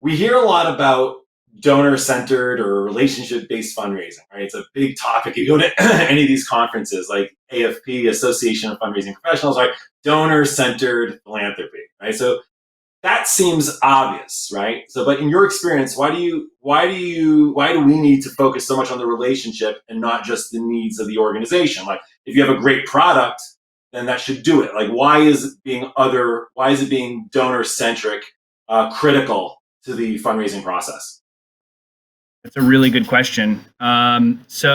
we hear a lot about donor-centered or relationship-based fundraising, right? It's a big topic. You go to any of these conferences like AFP, Association of Fundraising Professionals, right? Donor-centered philanthropy, right? So that seems obvious, right? So, but in your experience, why do we need to focus so much on the relationship and not just the needs of the organization? Like, if you have a great product, then that should do it. Like, why is it being donor centric critical to the fundraising process? That's a really good question. It's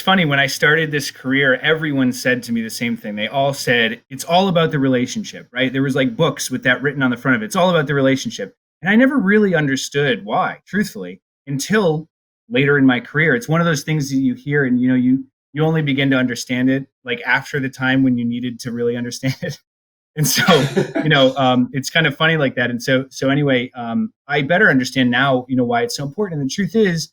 funny, when I started this career, everyone said to me the same thing. They all said, it's all about the relationship, right? There was like books with that written on the front of it. It's all about the relationship. And I never really understood why, truthfully, until later in my career. It's one of those things that you hear and, you only begin to understand it like after the time when you needed to really understand it. And so, it's kind of funny like that. And so anyway, I better understand now, why it's so important. And the truth is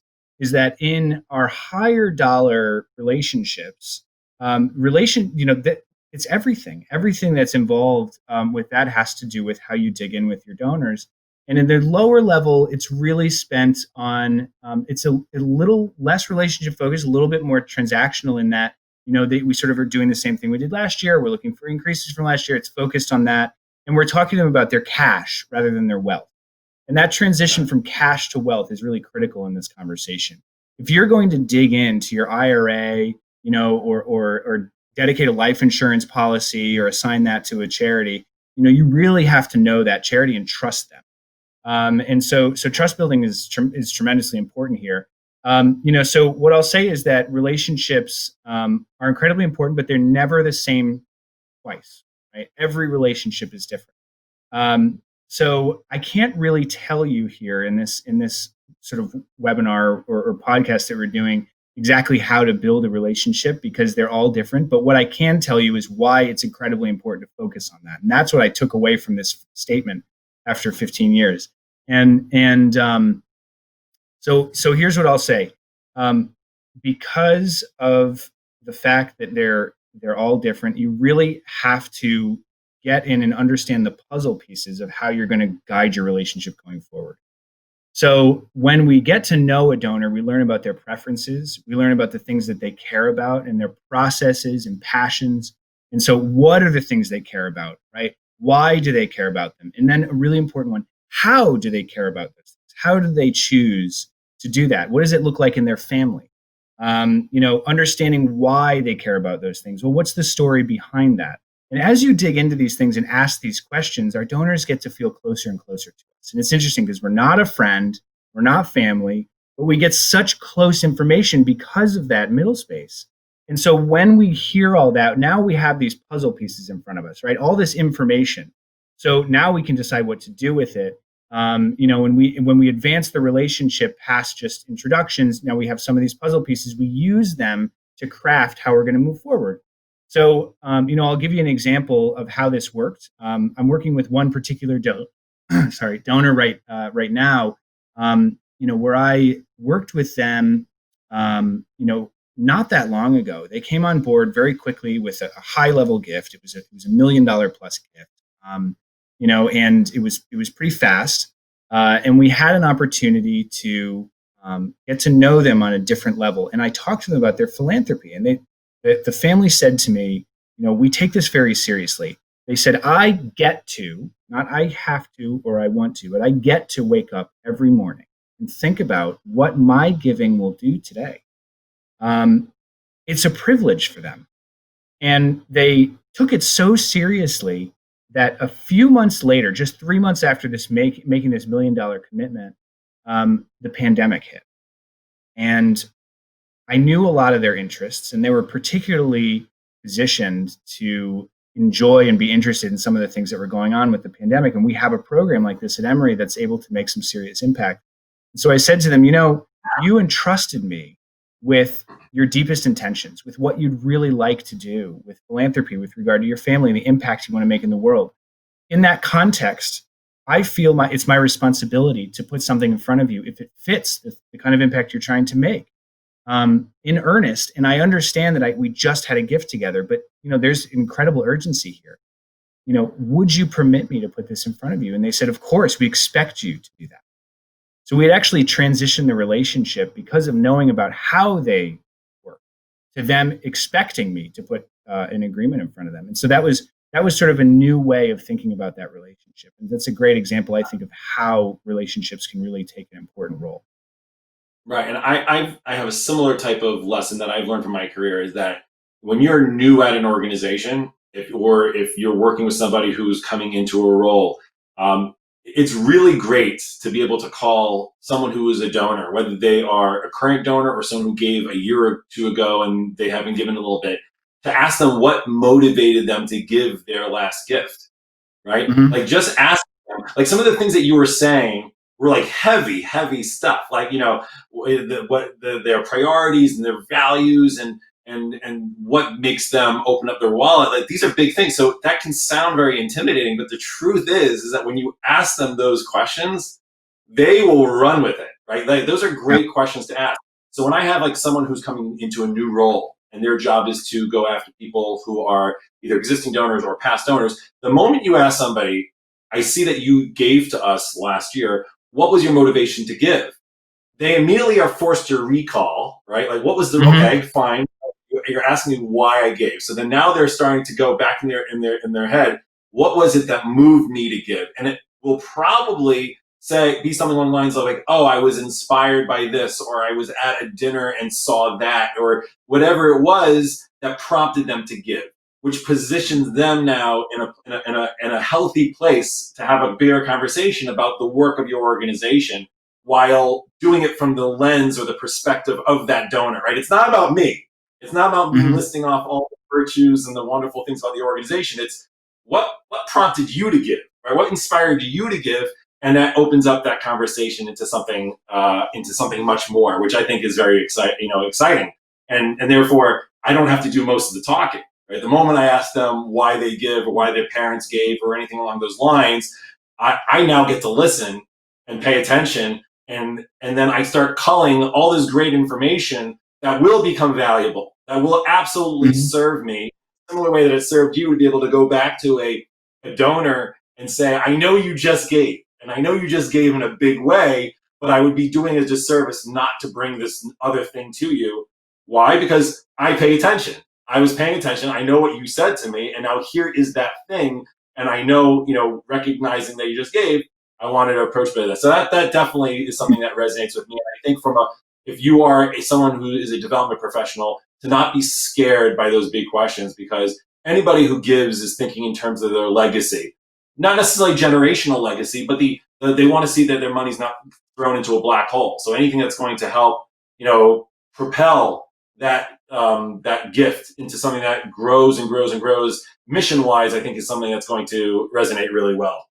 that in our higher dollar relationships, that it's everything that's involved with that has to do with how you dig in with your donors. And in the lower level, it's really spent on, it's a little less relationship focused, a little bit more transactional in that, we sort of are doing the same thing we did last year. We're looking for increases from last year. It's focused on that. And we're talking to them about their cash rather than their wealth. And that transition from cash to wealth is really critical in this conversation. If you're going to dig into your IRA, or dedicate a life insurance policy or assign that to a charity, you really have to know that charity and trust them. And so trust building is tremendously important here. So what I'll say is that relationships are incredibly important, but they're never the same twice, right? Every relationship is different. So I can't really tell you here in this sort of webinar or podcast that we're doing exactly how to build a relationship, because they're all different. But what I can tell you is why it's incredibly important to focus on that. And that's what I took away from this statement after 15 years. So here's what I'll say. Because of the fact that they're all different, you really have to get in and understand the puzzle pieces of how you're going to guide your relationship going forward. So when we get to know a donor, we learn about their preferences, we learn about the things that they care about and their processes and passions. And so what are the things they care about, right? Why do they care about them? And then a really important one, how do they care about those things? How do they choose to do that? What does it look like in their family? Understanding why they care about those things. Well, what's the story behind that? And as you dig into these things and ask these questions, our donors get to feel closer and closer to us. And it's interesting because we're not a friend, we're not family, but we get such close information because of that middle space. And so when we hear all that, now we have these puzzle pieces in front of us, right? All this information. So now we can decide what to do with it. When we advance the relationship past just introductions, now we have some of these puzzle pieces. We use them to craft how we're going to move forward. So, I'll give you an example of how this worked. I'm working with one particular donor right now, where I worked with them, not that long ago. They came on board very quickly with a high level gift. It was $1 million plus gift, and it was pretty fast. And we had an opportunity to get to know them on a different level. And I talked to them about their philanthropy, and the family said to me, we take this very seriously. They said, I get to, not I have to or I want to, but I get to wake up every morning and think about what my giving will do today. It's a privilege for them. And they took it so seriously that a few months later, just 3 months after this making this $1 million commitment, the pandemic hit. And I knew a lot of their interests, and they were particularly positioned to enjoy and be interested in some of the things that were going on with the pandemic. And we have a program like this at Emory that's able to make some serious impact. And so I said to them, you entrusted me with your deepest intentions, with what you'd really like to do with philanthropy, with regard to your family and the impact you want to make in the world. In that context, I feel it's my responsibility to put something in front of you if it fits the kind of impact you're trying to make. In earnest. And I understand that we just had a gift together, but there's incredible urgency here. would you permit me to put this in front of you? And they said, of course, we expect you to do that. So we had actually transitioned the relationship because of knowing about how they work to them expecting me to put an agreement in front of them. And so that was sort of a new way of thinking about that relationship. And that's a great example, I think, of how relationships can really take an important role. Right, and I have a similar type of lesson that I've learned from my career is that when you're new at an organization, if you're working with somebody who's coming into a role, it's really great to be able to call someone who is a donor, whether they are a current donor or someone who gave a year or two ago and they haven't given a little bit, to ask them what motivated them to give their last gift, right? Mm-hmm. Like just ask them, like some of the things that you were saying were like heavy, heavy stuff. Like, their priorities and their values and what makes them open up their wallet. Like these are big things. So that can sound very intimidating, but the truth is that when you ask them those questions, they will run with it, right? Like those are Yeah. great questions to ask. So when I have like someone who's coming into a new role and their job is to go after people who are either existing donors or past donors, the moment you ask somebody, I see that you gave to us last year, what was your motivation to give? They immediately are forced to recall, right? Like, what was the Mm-hmm. okay, fine. You're asking me why I gave. So then now they're starting to go back in their head. What was it that moved me to give? And it will probably be something along the lines of like, oh, I was inspired by this, or I was at a dinner and saw that, or whatever it was that prompted them to give, which positions them now in a healthy place to have a bigger conversation about the work of your organization while doing it from the lens or the perspective of that donor, right? It's not about me. It's not about me Mm-hmm. listing off all the virtues and the wonderful things about the organization. It's what prompted you to give, right? What inspired you to give, and that opens up that conversation into something much more, which I think is very exciting, and therefore I don't have to do most of the talking. Right? The moment I ask them why they give or why their parents gave or anything along those lines, I now get to listen and pay attention, and then I start culling all this great information that will become valuable, that will absolutely Mm-hmm. serve me, similar way that it served you to be able to go back to a donor and say, I know you just gave, and I know you just gave in a big way, but I would be doing a disservice not to bring this other thing to you. Why? Because I pay attention. I was paying attention. I know what you said to me, and now here is that thing. And I know, recognizing that you just gave, I wanted to approach it with that. So that definitely is something that resonates with me. And I think if you are someone who is a development professional, to not be scared by those big questions, because anybody who gives is thinking in terms of their legacy, not necessarily generational legacy, but they want to see that their money's not thrown into a black hole. So anything that's going to help, propel that gift into something that grows and grows and grows mission wise, I think is something that's going to resonate really well.